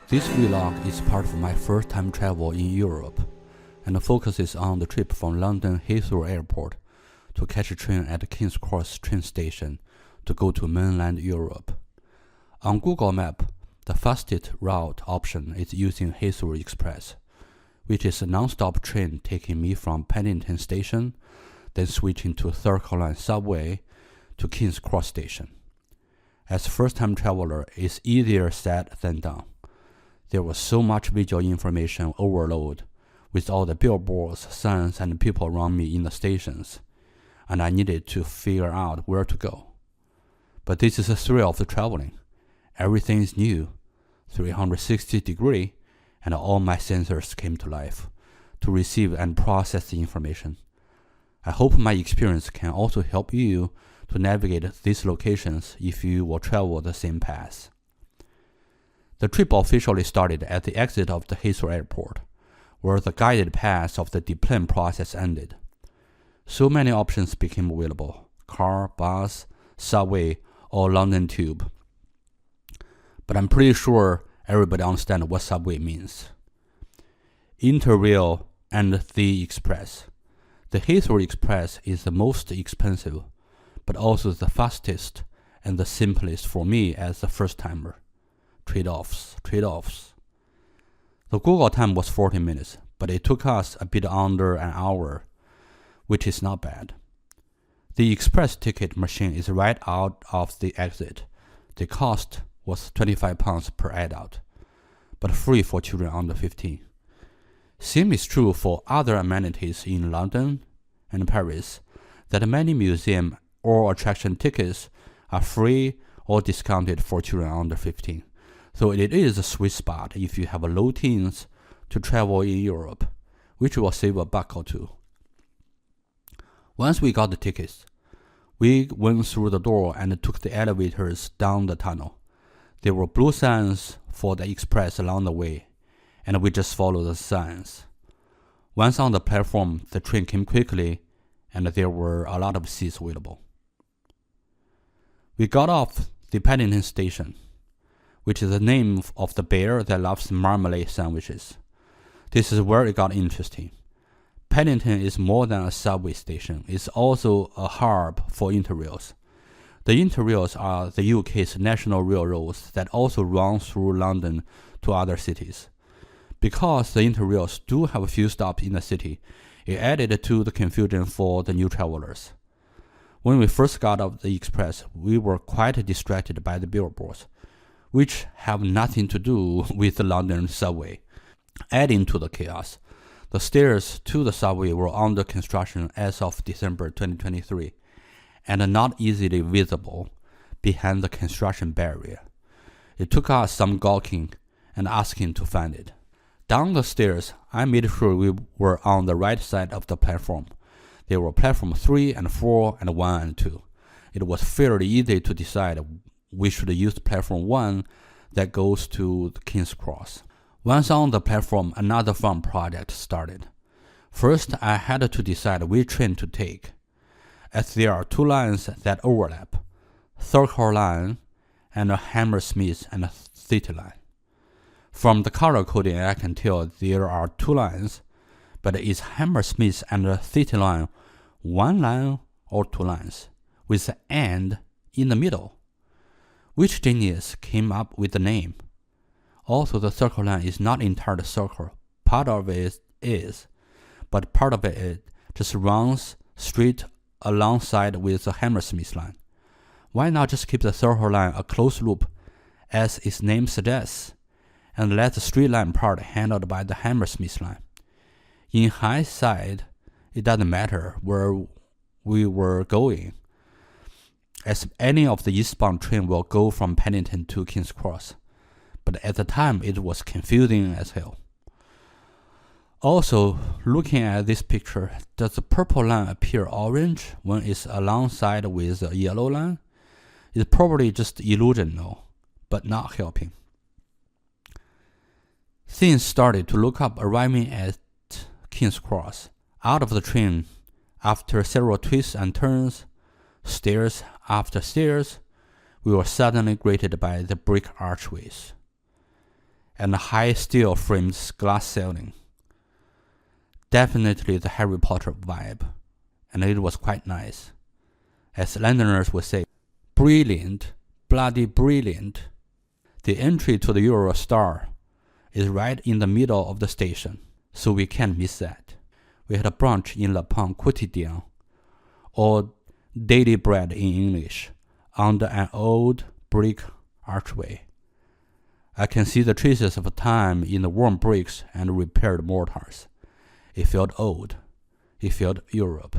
This vlog is part of my first time travel in Europe and focuses on the trip from London Heathrow Airport to catch a train at King's Cross train station to go to mainland Europe. On Google Map, the fastest route option is using Heathrow Express, which is a non-stop train taking me from Paddington station, then switching to Circle Line subway to King's Cross station. As first-time traveler, it's easier said than done. There was so much visual information overload with all the billboards, signs, and people around me in the stations, and I needed to figure out where to go. But this is the thrill of the traveling. Everything is new, 360 degree, and all my sensors came to life to receive and process the information. I hope my experience can also help you to navigate these locations if you will travel the same path. The trip officially started at the exit of the Heathrow Airport, where the guided path of the deplan process ended. So many options became available: car, bus, subway, or London Tube. But I'm pretty sure everybody understands what subway means. Interrail and the Express. The Heathrow Express is the most expensive, but also the fastest and the simplest for me as a first-timer. Trade-offs. The Google time was 40 minutes, but it took us a bit under an hour, which is not bad. The express ticket machine is right out of the exit. The cost was £25 per adult, but free for children under 15. Same is true for other amenities in London and Paris, that many museum or attraction tickets are free or discounted for children under 15. So it is a sweet spot if you have a low teens to travel in Europe, which will save a buck or two. Once we got the tickets, we went through the door and took the elevators down the tunnel. There were blue signs for the express along the way, and we just followed the signs. Once on the platform, the train came quickly, and there were a lot of seats available. We got off the Paddington station, which is the name of the bear that loves marmalade sandwiches. This is where it got interesting. Paddington is more than a subway station. It's also a hub for interrails. The interrails are the UK's national railroads that also run through London to other cities. Because the interrails do have a few stops in the city, it added to the confusion for the new travelers. When we first got off the express, we were quite distracted by the billboards, which have nothing to do with the London subway. Adding to the chaos, the stairs to the subway were under construction as of December 2023 and not easily visible behind the construction barrier. It took us some gawking and asking to find it. Down the stairs, I made sure we were on the right side of the platform. There were platform 3 and 4 and 1 and 2. It was fairly easy to decide we should use platform 1 that goes to the King's Cross. Once on the platform, another fun project started. First, I had to decide which train to take, as there are two lines that overlap, Circle Line and Hammersmith and City Line. From the color coding, I can tell there are two lines, but is Hammersmith and City Line one line or two lines, with the "and" in the middle? Which genius came up with the name? Also, the Circle Line is not entirely circle. Part of it is, but part of it just runs straight alongside with the Hammersmith line. Why not just keep the Circle Line a closed loop, as its name suggests, and let the straight line part handled by the Hammersmith line? In hindsight, it doesn't matter where we were going, as any of the eastbound train will go from Paddington to King's Cross. But at the time, it was confusing as hell. Also, looking at this picture, does the purple line appear orange when it's alongside with the yellow line? It's probably just illusional, but not helping. Things started to look up arriving at King's Cross. Out of the train, after several twists and turns, stairs after stairs, we were suddenly greeted by the brick archways. and high steel framed glass ceiling. Definitely the Harry Potter vibe, and it was quite nice. As Londoners would say, brilliant, bloody brilliant. The entry to the Eurostar is right in the middle of the station, so we can't miss that. We had a brunch in Le Pain Quotidien, or daily bread in English, under an old brick archway. I can see the traces of time in the worn bricks and repaired mortars. It felt old. It felt Europe.